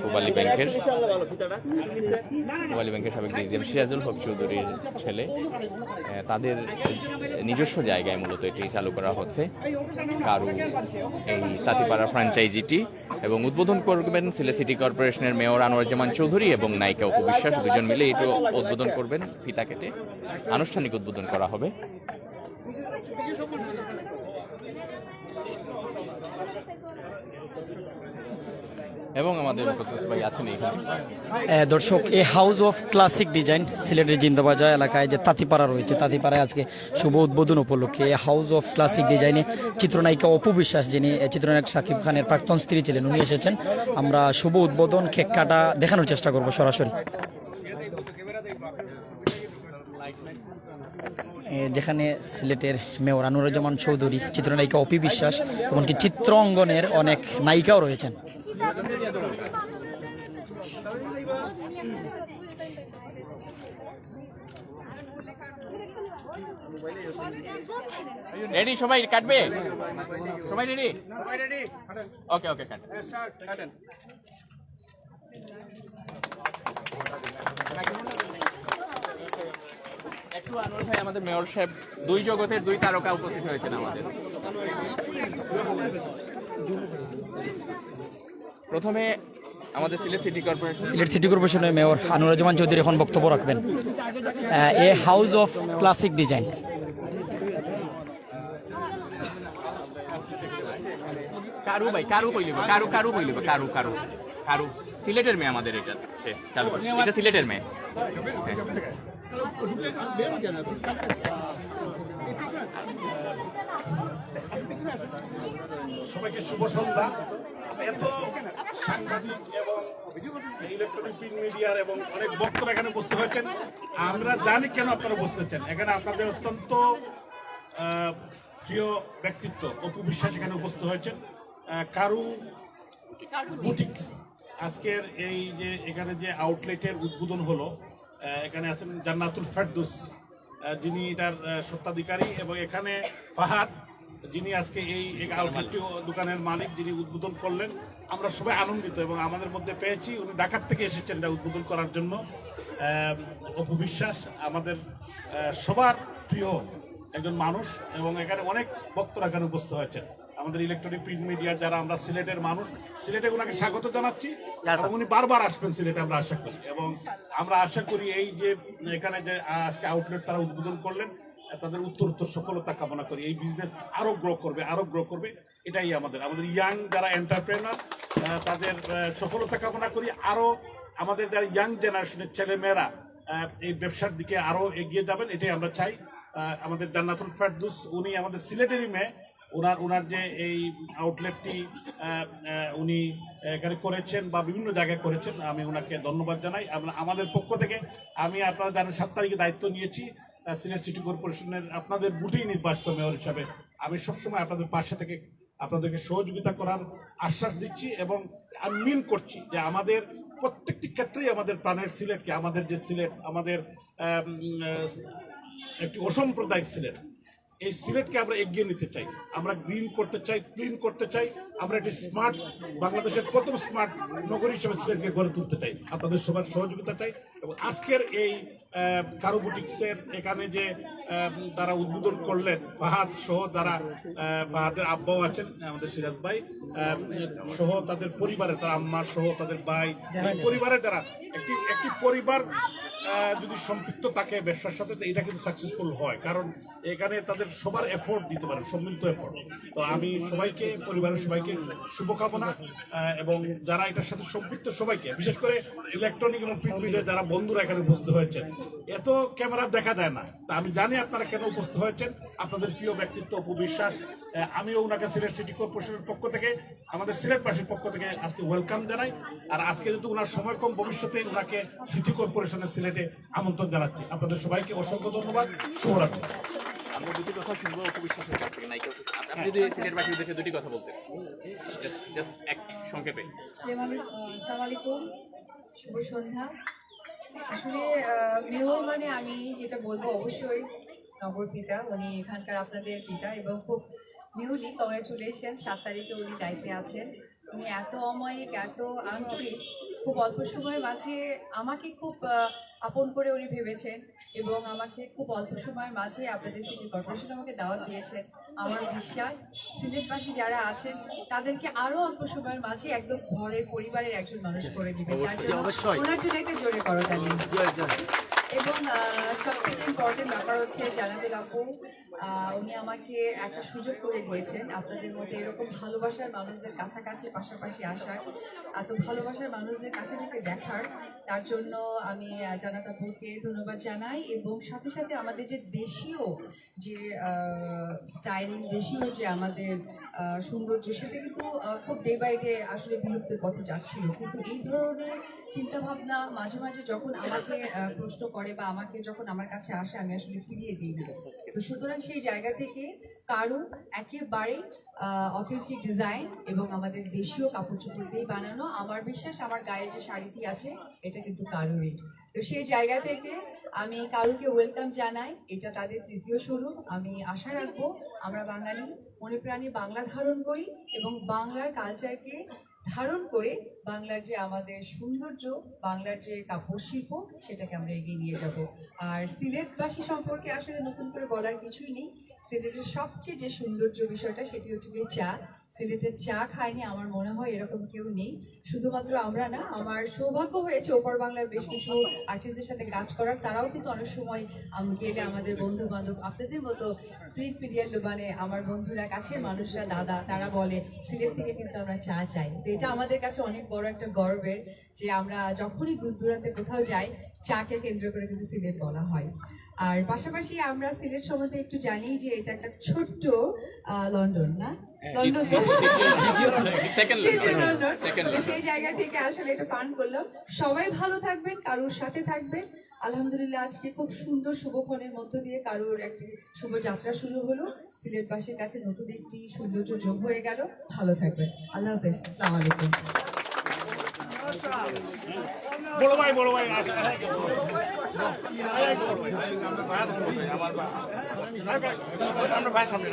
পূবালী ব্যাংকের সাবেক ডিজিএম সিরাজুল হক চৌধুরীর ছেলে। তাদের নিজস্ব জায়গায় মূলত এটি চালু করা হচ্ছে, কারু এই তাঁতিপাড়া ফ্র্যাঞ্চাইজিটি, এবং উদ্বোধন করবেন সিলেট সিটি কর্পোরেশনের মেয়র আনোয়ারুজ্জামান চৌধুরী এবং নায়িকা অপু বিশ্বাস। দুজন মিলে এটি উদ্বোধন করবেন, ফিতা কেটে আনুষ্ঠানিক উদ্বোধন করা হবে। এবং আমাদের ভাই আছেন এখানে। দর্শক, এই হাউস অফ ক্লাসিক ডিজাইন সিলেটের জিন্দাবাজার এলাকায় যে তাঁতিপাড়া রয়েছে, তাঁতিপাড়ায় আজকে শুভ উদ্বোধন উপলক্ষে এই হাউস অফ ক্লাসিক ডিজাইনে চিত্রনায়িকা অপু বিশ্বাস, যিনি চিত্রনায়ক শাকিব খানের প্রাক্তন স্ত্রী ছিলেন, উনি এসেছেন। আমরা শুভ উদ্বোধন কেক কাটা দেখানোর চেষ্টা করব সরাসরি, যেখানে সিলেটের মেয়র আনোয়ারুজ্জামান চৌধুরী, চিত্রনায়িকা অপু বিশ্বাস, এমনকি চিত্র অঙ্গনের অনেক নায়িকাও রয়েছেন। রেডি? সবাই কাটবে? সবাই রেডি? ওকে ওকে, কাট। একটু আনোয়ার ভাই, আমাদের মেয়র সাহেব, দুই জগতের দুই তারকা উপস্থিত হয়েছেন আমাদের। প্রথমে আমাদের সিলেট সিটি কর্পোরেশনের মেয়র আনোয়ারুজ্জামান চৌধুরী এখন বক্তব্য রাখবেন। A house of classic design. কারু ভাই, কারু কইলিব, কারু কইলিব, কারু সিলেটের মেয়ে আমাদের। এটা চালু করছে, এটা সিলেটের মেয়ে। সবাইকে শুভ সন্ধ্যা। এত সাংবাদিক এবং ইলেকট্রনিক প্রিন্ট মিডিয়ার এবং অনেক বক্তারা এখানে বসতে হয়েছেন। আমরা জানি কেন আপনারা বসতেছেন। এখানে আপনাদের অত্যন্ত প্রিয় ব্যক্তিত্ব অপু বিশ্বাস এখানে উপস্থিত হয়েছেন। কারু বুটিক আজকের এই যে এখানে যে আউটলেটের উদ্বোধন হলো, এখানে আছেন জান্নাতুল ফেরদৌস, যিনি এটার স্বত্বাধিকারী, এবং এখানে ফাহাদ, যিনি আজকে এই আউটলেটটি দোকানের মালিক, যিনি উদ্বোধন করলেন। আমরা সবাই আনন্দিত এবং আমাদের মধ্যে পেয়েছি। উনি ঢাকার থেকে এসেছেন এটা উদ্বোধন করার জন্য। অপু বিশ্বাস আমাদের সবার প্রিয় একজন মানুষ, এবং এখানে অনেক বক্তারা এখানে উপস্থিত হয়েছেন। আমাদের ইলেকট্রনিক প্রিন্ট মিডিয়ার যারা, আমরা সিলেটের মানুষ, সিলেটে ওনাকে স্বাগত জানাচ্ছি এবং উনি বারবার আসবেন সিলেটে, আমরা আশা করি। এবং আমরা আশা করি এই যে এখানে যে আজকে আউটলেট তারা উদ্বোধন করলেন, তাদের উত্তর সফলতা কামনা করি। এই বিজনেস আরো গ্রো করবে, এটাই আমাদের ইয়াং যারা এন্টারপ্রেনার, তাদের সফলতা কামনা করি। আরো আমাদের যারা ইয়াং জেনারেশনের ছেলে মেয়েরা এই ব্যবসার দিকে আরো এগিয়ে যাবেন, এটাই আমরা চাই। আমাদের জান্নাতুল ফেরদৌস, উনি আমাদের সিলেটেরই মেয়ে। ওনার যে এই আউটলেটটি উনি এখানে করেছেন বা বিভিন্ন জায়গায় করেছেন, আমি ওনাকে ধন্যবাদ জানাই। আমাদের পক্ষ থেকে আমি, আপনারা জানেন, 7 তারিখে দায়িত্ব নিয়েছি সিলেট সিটি কর্পোরেশনের আপনাদের বুটেই নির্বাচিত মেয়র হিসাবে। আমি সবসময় আপনাদের পাশে থেকে আপনাদেরকে সহযোগিতা করার আশ্বাস দিচ্ছি, এবং আমি মিন করছি যে আমাদের প্রত্যেকটি ক্ষেত্রেই আমাদের প্রাণের সিলেটকে, আমাদের যে সিলেট, আমাদের একটি অসাম্প্রদায়িক সিলেট, এই সিলেটকে আমরা এগিয়ে নিতে চাই। আমরা গ্রিন করতে চাই, ক্লিন করতে চাই। আমরা একটি স্মার্ট, বাংলাদেশের প্রথম স্মার্ট নগরী হিসেবে সিলেটকে গড়ে তুলতে চাই। আপনাদের সবার সহযোগিতা চাই। এবং আজকের এই কারু বুটিক্সের এখানে যে তারা উদ্বোধন করলেন, ফাহাদ সহ, তারা ফাহাদের আব্বাও আছেন, আমাদের সিরাজ ভাই সহ, তাদের পরিবারের, তার আম্মা সহ, তাদের ভাই, পরিবারের যারা, একটি পরিবার যদি সম্পৃক্ত থাকে ব্যবসার সাথে, এটা কিন্তু সাকসেসফুল হয়, কারণ এখানে তাদের সবার এফোর্ট দিতে পারে, সম্মিলিত এফোর্ট। তো আমি সবাইকে, পরিবারের সবাইকে শুভকামনা, এবং যারা এটার সাথে সম্পৃক্ত সবাইকে, বিশেষ করে ইলেকট্রনিক এবং প্রিন্ট মিডিয়া যারা বন্ধুরা এখানে উপস্থিত হয়েছেন। এত ক্যামেরা দেখা যায় না, তা আমি জানি আপনারা কেন উপস্থিত হয়েছেন। আপনাদের প্রিয় ব্যক্তিত্ব অপু বিশ্বাস, আমিও ওনাকে সিলেট সিটি কর্পোরেশনের পক্ষ থেকে, আমাদের সিলেটবাসীর পক্ষ থেকে আজকে ওয়েলকাম জানাই। আর আজকে যেহেতু ওনার সময় কম, ভবিষ্যতে ওনাকে সিটি কর্পোরেশনের সিলেটে আমন্ত্রণ জানাচ্ছি। আপনাদের সবাইকে অসংখ্য ধন্যবাদ। শুভরাত্রি। আমরা দুটি কথা শুনবো অপু বিশ্বাসের কাছ থেকে, নায়িকা। আপনি যদি সিলেটবাসীর উদ্দেশ্যে দুটি কথা বলতেন, জাস্ট এক সংক্ষেপে। আসসালামু আলাইকুম, শুভ সন্ধ্যা। আসলে মেয়র মানে আমি যেটা বলবো, অবশ্যই নগর পিতা, উনি এখানকার আপনাদের পিতা, এবং খুব নিউলি কংগ্রেচুলেশন, 7 তারিখে উনি দায়িত্বে আছেন। উনি এত অমায়িক, এত আন্তরিক, খুব অল্প সময়ের মাঝে আমাকে খুব আপন করে উনি ভেবেছেন এবং আমাকে খুব অল্প সময়ের মাঝে আপনাদের সিটি কর্পোরেশন আমাকে দাওয়াত দিয়েছেন। আমার বিশ্বাস সিলেটবাসী যারা আছেন তাদেরকে আরো অল্প সময়ের মাঝে একদম ঘরের পরিবারের একজন মানুষ করে দিবেন। ওনার জন্য একটা জোরে করতালি। এবং সবথেকে ইম্পর্টেন্ট ব্যাপার হচ্ছে জানাতুল আপু, উনি আমাকে একটা সুযোগ করে দিয়েছেন আপনাদের মধ্যে এরকম ভালোবাসার মানুষদের কাছাকাছি পাশাপাশি আসার, এত ভালোবাসার মানুষদের কাছে থেকে দেখার। তার জন্য আমি জানাত আপুকে ধন্যবাদ জানাই এবং সাথে সাথে আমাদের যে দেশীয় যে স্টাইলিং, দেশীয় যে আমাদের সৌন্দর্য, সেটা কিন্তু খুব ডে বাই ডে আসলে বিলুপ্তির পথে যাচ্ছিল। কিন্তু এই ধরনের চিন্তাভাবনা মাঝে মাঝে যখন আমাকে প্রশ্ন করে বা আমাকে যখন আমার কাছে আসে, আমি আসলে ফিরিয়ে দিই না। তো সুতরাং সেই জায়গা থেকে কারণ একেবারে অথেন্টিক ডিজাইন এবং আমাদের দেশীয় কাপড় চোপড় দিয়ে বানানো, আমার বিশ্বাস আমার গায়ে যে শাড়িটি আছে এটা কিন্তু কারুরই। তো সেই জায়গা থেকে আমি কারুকে ওয়েলকাম জানাই। এটা তাদের তৃতীয় শুরু। আমি আশা রাখবো আমরা বাঙালি মনে প্রাণে বাংলা ধারণ করি এবং বাংলার কালচারকে ধারণ করে বাংলার যে আমাদের সৌন্দর্য, বাংলার যে কাপড় শিল্প, সেটাকে আমরা এগিয়ে নিয়ে যাব। আর সিলেটবাসী সম্পর্কে আসলে নতুন করে বলার কিছুই নেই। সিলেটের সবচেয়ে যে সৌন্দর্য বিষয়টা সেটি হচ্ছে গিয়ে চা। সিলেটের চা খায়নি আমার মনে হয় এরকম কেউ নেই। শুধুমাত্র আমরা না, আমার সৌভাগ্য হয়েছে ওপর বাংলার বেশ কিছু আর্টিস্টদের সাথে কাজ করার। তারাও কিন্তু অনেক সময় গেলে আমাদের বন্ধু বান্ধব আপনাদের মতো প্রিন্ট মিডিয়ার মানে আমার বন্ধুরা, কাছের মানুষরা, দাদা, তারা বলে সিলেট থেকে কিন্তু আমরা চা চাই। তো এটা আমাদের কাছে অনেক বড় একটা গর্বের যে আমরা যখনই দূর দূরান্তে কোথাও যাই, চাকে কেন্দ্র করে কিন্তু সিলেট বলা হয়। আর পাশাপাশি আমরা সিলেট সম্বন্ধে একটু জানি যে এটা একটা ছোট্ট লন্ডন, না? লন্ডন সেই জায়গা থেকে আসলে এটা পান করলাম। সবাই ভালো থাকবেন, কারোর সাথে থাকবেন। আলহামদুলিল্লাহ আজকে খুব সুন্দর শুভক্ষণের মধ্য দিয়ে কারোর একটি শুভ যাত্রা শুরু হলো। সিলেটবাসীর কাছে নতুন একটি সৌন্দর্য যোগ হয়ে গেল। ভালো থাকবেন। আল্লাহ হাফেজ। আসসালামু আলাইকুম। বড় ভাই আমরা ভাই সামনে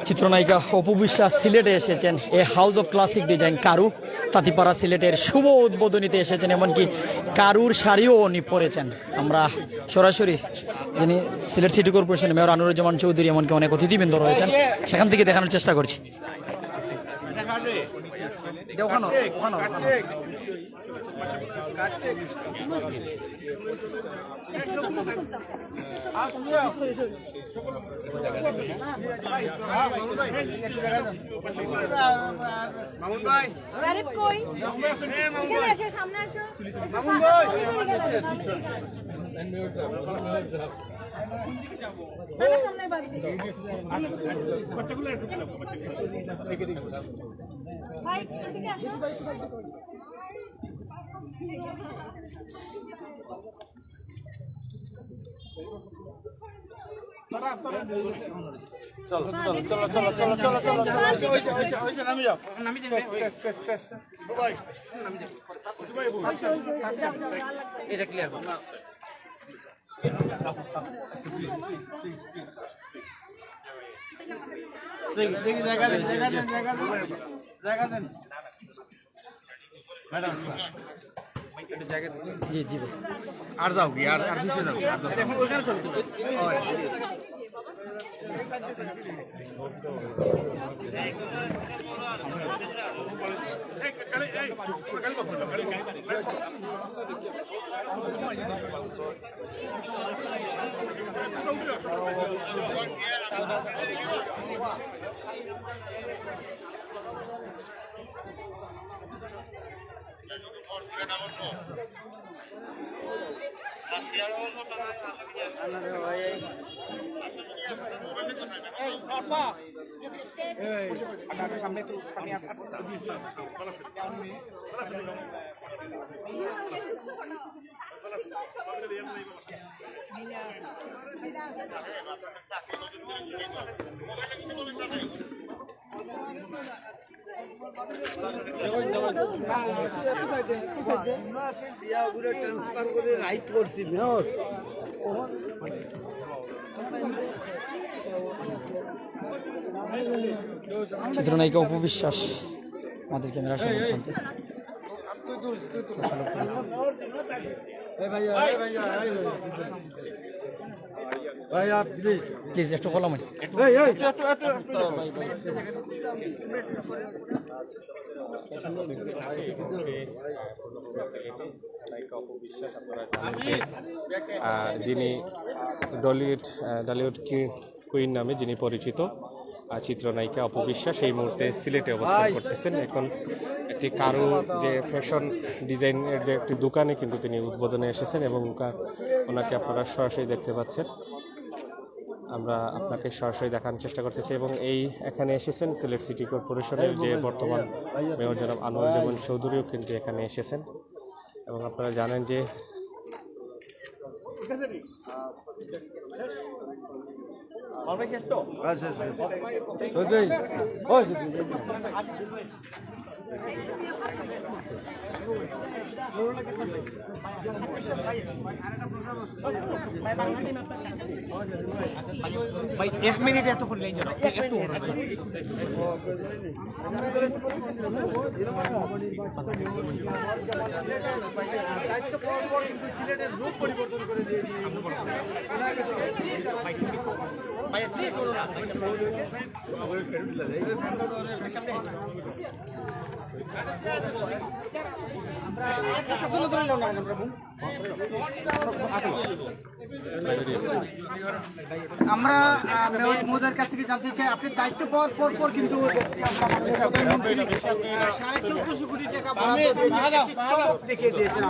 চিত্রনায়িকা অপু বিশ্বাস সিলেটে এসেছেন a house of classic design কারু তাঁতিপাড়া সিলেটের শুভ উদ্বোধনীতে এসেছেন। এমনকি কারুর শাড়িও উনি পরেছেন। আমরা সরাসরি যিনি Sylhet city corporation mayor Anuruzzaman Chowdhury, এমনকি অনেক অতিথিবৃন্দ রয়েছেন, সেখান থেকে দেখানোর চেষ্টা করছি। মামুন ভাই কই এখানে এসে সামনে আসো। মামুন ভাই সামনে বাদ দিই ভাই এদিকে আসো। এটা ক্লিয়ার দেখি জায়গা দেন ম্যাডাম। জি জি আর যাও কি আর পিছিয়ে যাও এখন ওইখানে চলো তুমি। ট্রান্সফার করে রাইট করছি মেয়র চিত্রনায়িকা অপু বিশ্বাস আমাদের ক্যামেরার সম্মুখে। প্লিজ একটু বলা মানে যিনি ডলিউড কুইন নামে যিনি পরিচিত চিত্রনায়িকা অপু বিশ্বাস এই মুহূর্তে সিলেটে অবস্থান করতেছেন। এখন একটি কারু যে ফ্যাশন ডিজাইনের যে একটি দোকানে কিন্তু তিনি উদ্বোধনে এসেছেন এবং ওনাকে আপনারা সরাসরি দেখতে পাচ্ছেন। আমরা আপনাকে সরাসরি দেখানোর চেষ্টা করতেছি এবং এখানে এসেছেন সিলেট সিটি কর্পোরেশনের যে বর্তমান মেয়র জনাব আনোয়ারুজ্জামান চৌধুরীও কিন্তু এখানে এসেছেন এবং আপনারা জানেন যে ভাই 1 মিনিট একটু ফোন লাইন জানো একটু সিলেটের রূপ পরিবর্তন করে দিয়েছি ভাই প্লিজ করো না আমরা মেয়র কাছ থেকে জানতে চাই আপনি দায়িত্ব পাওয়ার পর কিন্তু 1450 কোটি টাকা দেখিয়ে দিয়েছেন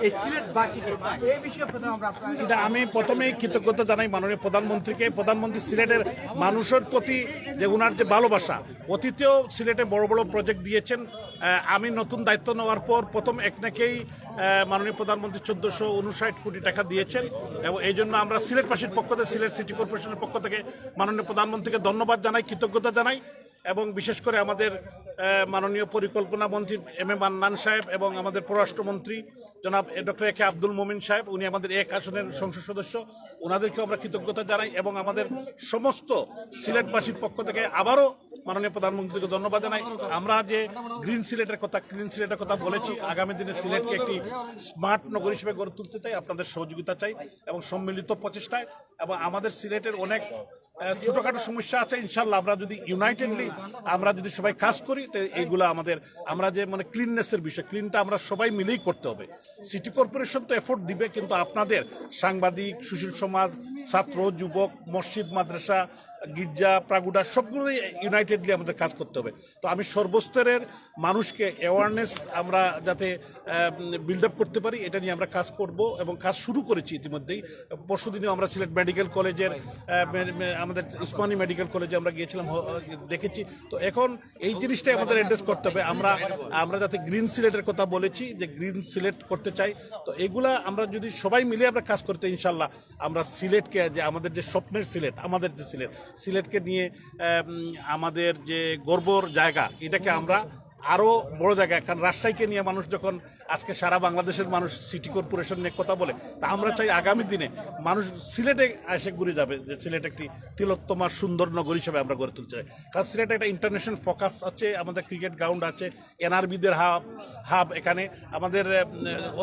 এই সিলেটবাসীকে এই বিষয়ে এটা আমি প্রথমেই কৃতজ্ঞতা জানাই মাননীয় প্রধানমন্ত্রীকে। প্রধানমন্ত্রী সিলেটের মানুষের প্রতি যে ওনার যে ভালোবাসা, অতীতেও সিলেটে বড় বড় প্রজেক্ট দিয়েছেন। আমি নতুন দায়িত্ব নেওয়ার পর প্রথম একনাকেই মাননীয় প্রধানমন্ত্রী 1459 কোটি টাকা দিয়েছেন এবং এই জন্য আমরা সিলেটবাসীর পক্ষ থেকে সিলেট সিটি কর্পোরেশনের পক্ষ থেকে মাননীয় প্রধানমন্ত্রীকে ধন্যবাদ জানাই, কৃতজ্ঞতা জানাই এবং বিশেষ করে আমাদের মাননীয় পরিকল্পনা মন্ত্রী এম এ মান্নান সাহেব এবং আমাদের পররাষ্ট্রমন্ত্রী জনাব ডক্টর এ কে আব্দুল মোমিন সাহেব, উনি আমাদের এক আসনের সংসদ সদস্য, ওনাদেরকেও আমরা কৃতজ্ঞতা জানাই এবং আমাদের সমস্ত সিলেটবাসীর পক্ষ থেকে আবারও মাননীয় প্রধানমন্ত্রীকে ধন্যবাদ জানাই। আমরা যে গ্রিন সিলেটের কথা বলেছি, আগামী দিনে সিলেটকে একটি স্মার্ট নগর হিসেবে গড়ে তুলতে চাই, আপনাদের সহযোগিতা চাই এবং সম্মিলিত প্রচেষ্টায়। এবং আমাদের সিলেটের অনেক ছোটখাটো সমস্যা আছে, ইনশাল্লাহ আমরা যদি ইউনাইটেডলি আমরা যদি সবাই কাজ করি তো এইগুলো আমরা যে মানে ক্লিননেসের বিষয়, ক্লিনটা আমরা সবাই মিলেই করতে হবে। সিটি কর্পোরেশন তো এফোর্ট দিবে, কিন্তু আপনাদের সাংবাদিক, সুশীল সমাজ, ছাত্র, যুবক, মসজিদ, মাদ্রাসা, গির্জা, প্রাগুডা সবগুলোই ইউনাইটেডলি আমাদের কাজ করতে হবে। তো আমি সর্বস্তরের মানুষকে অ্যাওয়ারনেস আমরা যাতে বিল্ড আপ করতে পারি এটা নিয়ে আমরা কাজ করব এবং কাজ শুরু করেছি ইতিমধ্যেই। পরশুদিনও আমরা সিলেট মেডিকেল কলেজের আমাদের উসমানী মেডিকেল কলেজে আমরা গিয়েছিলাম, দেখেছি। তো এখন এই জিনিসটাই আমাদের অ্যাড্রেস করতে হবে। আমরা যাতে গ্রিন সিলেটের কথা বলেছি যে গ্রিন সিলেট করতে চাই, তো এগুলা আমরা যদি সবাই মিলে আমরা কাজ করতে ইনশাল্লাহ আমরা সিলেটকে যে আমাদের যে স্বপ্নের সিলেট, আমাদের যে সিলেটকে নিয়ে আমাদের যে গর্বর জায়গা এটাকে আমরা আরো বড় জায়গায়, কারণ রাজশাহীকে নিয়ে মানুষ যখন আজকে সারা বাংলাদেশের মানুষ সিটি কর্পোরেশন নিয়ে কথা বলে, তা আমরা চাই আগামী দিনে মানুষ সিলেটে এসে ঘুরে যাবে যে সিলেট একটি তিলোত্তমা সুন্দর নগর হিসেবে আমরা গড়ে তুলতে চাই। কারণ সিলেটে একটা ইন্টারন্যাশনাল ফোকাস আছে, আমাদের ক্রিকেট গ্রাউন্ড আছে, এনআরবিদের হাব এখানে। আমাদের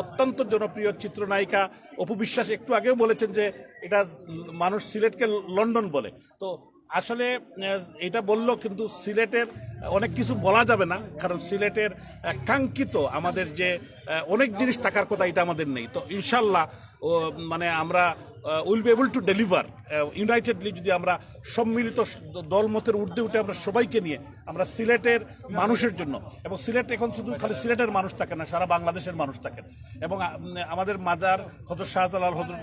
অত্যন্ত জনপ্রিয় চিত্রনায়িকা অপু বিশ্বাস একটু আগেও বলেছেন যে এটা মানুষ সিলেটকে লন্ডন বলে। তো আসলে এটা বললো, কিন্তু সিলেটের অনেক কিছু বলা যাবে না, কারণ সিলেটের কাঙ্ক্ষিত আমাদের যে অনেক জিনিস থাকার কথা এটা আমাদের নেই। তো ইনশাল্লাহ মানে আমরা will be able to deliver unitedly, যদি আমরা সম্মিলিত দলমতের ঊর্ধ্বে উঠে আমরা সবাইকে নিয়ে আমরা সিলেটের মানুষের জন্য, এবং সিলেট এখন শুধু খালি সিলেটের মানুষ থাকে না, সারা বাংলাদেশের মানুষ থাকেন। এবং আমাদের মাজার হযরত শাহজালাল, হযরত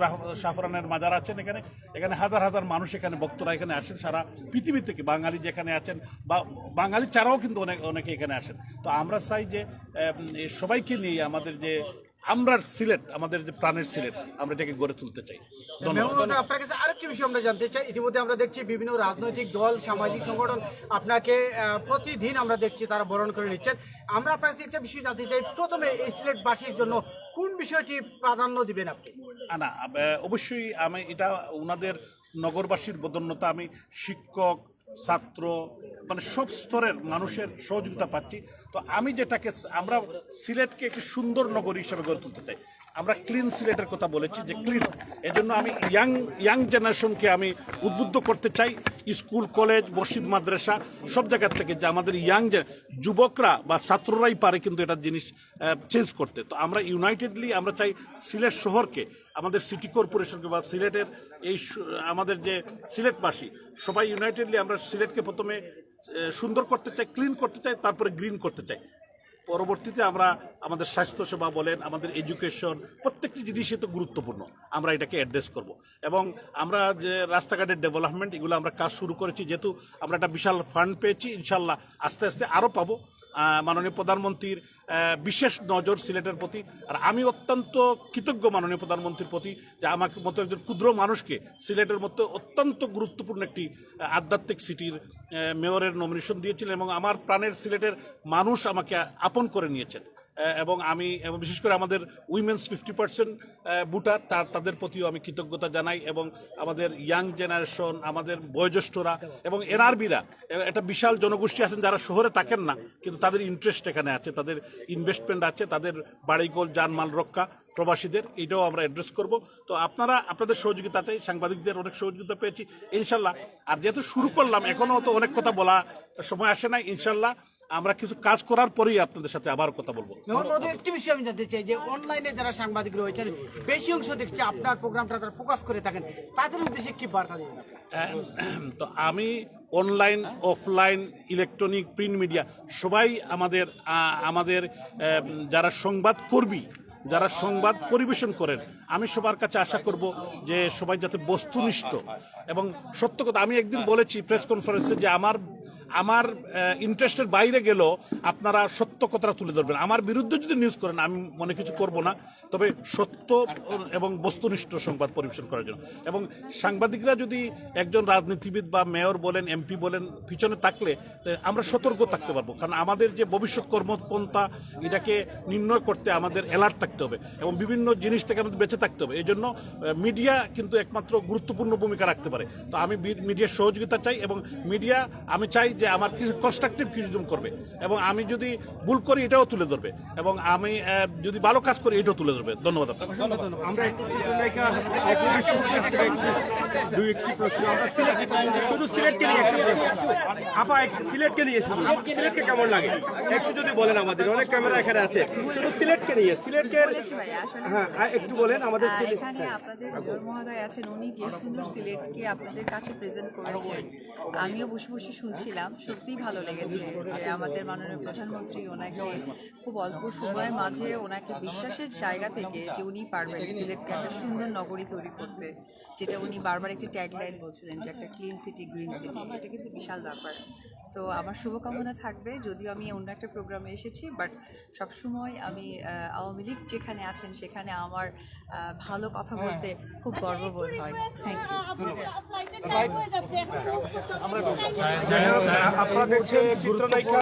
শাহফরানের মাজার আছেন এখানে হাজার হাজার মানুষ এখানে ভক্তরা এখানে আসেন সারা পৃথিবী থেকে, বাঙালি যেখানে আছেন বা বাঙালি ছাড়াও কিন্তু অনেকে এখানে আসেন। তো আমরা চাই যে সবাইকে নিয়ে আমাদের যে আমরা সিলেট, আমাদের যে প্রাণের সিলেট, আমরা এটাকে গড়ে তুলতে চাই। আপনার কাছে আরেকটি বিষয় আমরা জানতে চাই, ইতিমধ্যে আমরা দেখছি বিভিন্ন রাজনৈতিক দল, সামাজিক সংগঠন আপনাকে প্রতিদিন আমরা দেখছি তারা বরণ করে নিচ্ছেন। আমরা আপনার কাছে একটা বিষয় জানতে চাই, প্রথমে এই সিলেটবাসীর জন্য কোন বিষয়টি প্রাধান্য দিবেন আপনি? না, অবশ্যই আমি এটা ওনাদের নগরবাসীর বদন্যতা, আমি শিক্ষক, ছাত্র, মানে সব স্তরের মানুষের সহযোগিতা পাচ্ছি। তো আমি যেটাকে, আমরা সিলেটকে একটি সুন্দর নগরী হিসেবে গড়ে তুলতে চাই। আমরা ক্লিন সিলেটের কথা বলেছি যে ক্লিন, এজন্য আমি ইয়াং জেনারেশনকে আমি উদ্বুদ্ধ করতে চাই, স্কুল, কলেজ, মসজিদ, মাদ্রাসা সব জায়গা থেকে, যে আমাদের যুবকরা বা ছাত্ররাই পারে কিন্তু এটা জিনিস চেঞ্জ করতে। তো আমরা ইউনাইটেডলি আমরা চাই সিলেট শহরকে, আমাদের সিটি কর্পোরেশনকে বা সিলেটের এই আমাদের যে সিলেটবাসী সবাই ইউনাইটেডলি আমরা সিলেটকে প্রথমে সুন্দর করতে চাই, ক্লিন করতে চাই, তারপরে গ্রিন করতে চাই। পরবর্তীতে আমরা আমাদের স্বাস্থ্যসেবা বলেন, আমাদের এডুকেশন, প্রত্যেকটি জিনিসই তো গুরুত্বপূর্ণ, আমরা এটাকে অ্যাড্রেস করব। এবং আমরা যে রাস্তাঘাটের ডেভেলপমেন্ট, এগুলো আমরা কাজ শুরু করেছি, যেহেতু আমরা একটা বিশাল ফান্ড পেয়েছি, ইনশাল্লাহ আস্তে আস্তে আরও পাবো। মাননীয় প্রধানমন্ত্রীর বিশেষ নজর সিলেটের প্রতি, আর আমি অত্যন্ত কৃতজ্ঞ মাননীয় প্রধানমন্ত্রীর প্রতি যে আমাকে মতো একজন ক্ষুদ্র মানুষকে সিলেটের মতো অত্যন্ত গুরুত্বপূর্ণ একটি আধ্যাত্মিক সিটির মেয়রের নমিনেশন দিয়েছিলেন, এবং আমার প্রাণের সিলেটের মানুষ আমাকে আপন করে নিয়েছেন। এবং আমি বিশেষ করে আমাদের উইমেন্স 50% ভোটার, তাদের প্রতিও আমি কৃতজ্ঞতা জানাই। এবং আমাদের ইয়াং জেনারেশন, আমাদের বয়োজ্যেষ্ঠরা এবং এনআরবিরা, একটা বিশাল জনগোষ্ঠী আছেন যারা শহরে থাকেন না, কিন্তু তাদের ইন্টারেস্ট এখানে আছে, তাদের ইনভেস্টমেন্ট আছে, তাদের বাড়িঘর, জানমাল রক্ষা, প্রবাসীদের, এইটাও আমরা অ্যাড্রেস করব। তো আপনাদের সহযোগিতা চাই, সাংবাদিকদের অনেক সহযোগিতা পেয়েছি ইনশাল্লাহ। আর যেহেতু শুরু করলাম, এখনও তো অনেক কথা বলা সময় আসে নাই, ইনশাল্লাহ আমরা কিছু কাজ করার পরেই আপনাদের সাথে আবার কথা বলবো। একটি বিষয় আমি জানতে চাই যে অনলাইনে যারা সাংবাদিক রয়েছেন, বেশি অংশ দেখছি আপনার প্রোগ্রামটা তারা ফোকাস করে থাকেন, তাদের উদ্দেশ্যে কি বার্তা দিবেন? তো আমি online, offline, electronic, print media সবাই আমাদের যারা সংবাদকর্মী, যারা সংবাদ পরিবেশন করেন, আমি সবার কাছে আশা করব যে সবাই যাতে বস্তুনিষ্ঠ এবং সত্য কথা। আমি একদিন বলেছি প্রেস কনফারেন্সে যে আমার ইন্টারেস্টের বাইরে গেলেও আপনারা সত্য কথাটা তুলে ধরবেন। আমার বিরুদ্ধে যদি নিউজ করেন আমি মনে কিছু করব না, তবে সত্য এবং বস্তুনিষ্ঠ সংবাদ পরিবেশন করার জন্য। এবং সাংবাদিকরা যদি একজন রাজনীতিবিদ বা মেয়র বলেন, এমপি বলেন পিছনে থাকলে আমরা সতর্ক থাকতে পারবো, কারণ আমাদের যে ভবিষ্যৎ কর্মপন্থা এটাকে নির্ণয় করতে আমাদের অ্যালার্ট থাকতে হবে এবং বিভিন্ন জিনিস থেকে আমাদের বেঁচে থাকতে হবে। এই জন্য মিডিয়া কিন্তু একমাত্র গুরুত্বপূর্ণ ভূমিকা রাখতে পারে। তো আমি মিডিয়ার সহযোগিতা চাই, এবং মিডিয়া আমি চাই যে আমার কিছু কনস্ট্রাকটিভ ক্রিটিসিজম করবে, এবং আমি যদি ভুল করি এটাও তুলে ধরবে, এবং আমি যদি ভালো কাজ করি এটাও তুলে ধরবে। ধন্যবাদ আপনাকে। আমরা একটু দুই একটি প্রশ্ন, আমরা শুধু সিলেটকে নিয়ে একটা প্রশ্ন, আপা সিলেটকে নিয়ে সিলেটকে কেমন লাগে একটু যদি বলেন আমাদের, অনেক ক্যামেরা এখানে আছে, শুধু সিলেটকে নিয়ে, সিলেটের হ্যাঁ একটু বলেন আমাদের। এখানে আপনাদের মেয়র মহোদয় আছেন, উনি যে সুন্দর সিলেটকে আপনাদের কাছে প্রেজেন্ট করেছেন, আমিও বসে বসে শুনছিলাম, সত্যিই ভালো লেগেছে যে আমাদের মাননীয় প্রধানমন্ত্রী ওনাকে খুব অল্প সময়ের মাঝে ওনাকে বিশ্বাসের জায়গা থেকে যে উনি পারবেন সিলেটকে একটা সুন্দর নগরী তৈরি করতে, যেটা উনি বারবার একটি ট্যাগলাইন বলছিলেন যে একটা ক্লিন সিটি, গ্রিন সিটি, এটা কিন্তু বিশাল ব্যাপার। সো আমার শুভকামনা থাকবে, যদিও আমি অন্য একটা প্রোগ্রামে এসেছি, বাট সবসময় আমি আওয়ামী লীগ যেখানে আছেন সেখানে আমার ভালো কথা বলতে খুব গর্ববোধ হয়। Thank you. আপনারা দেখছেন চিত্রনায়িকা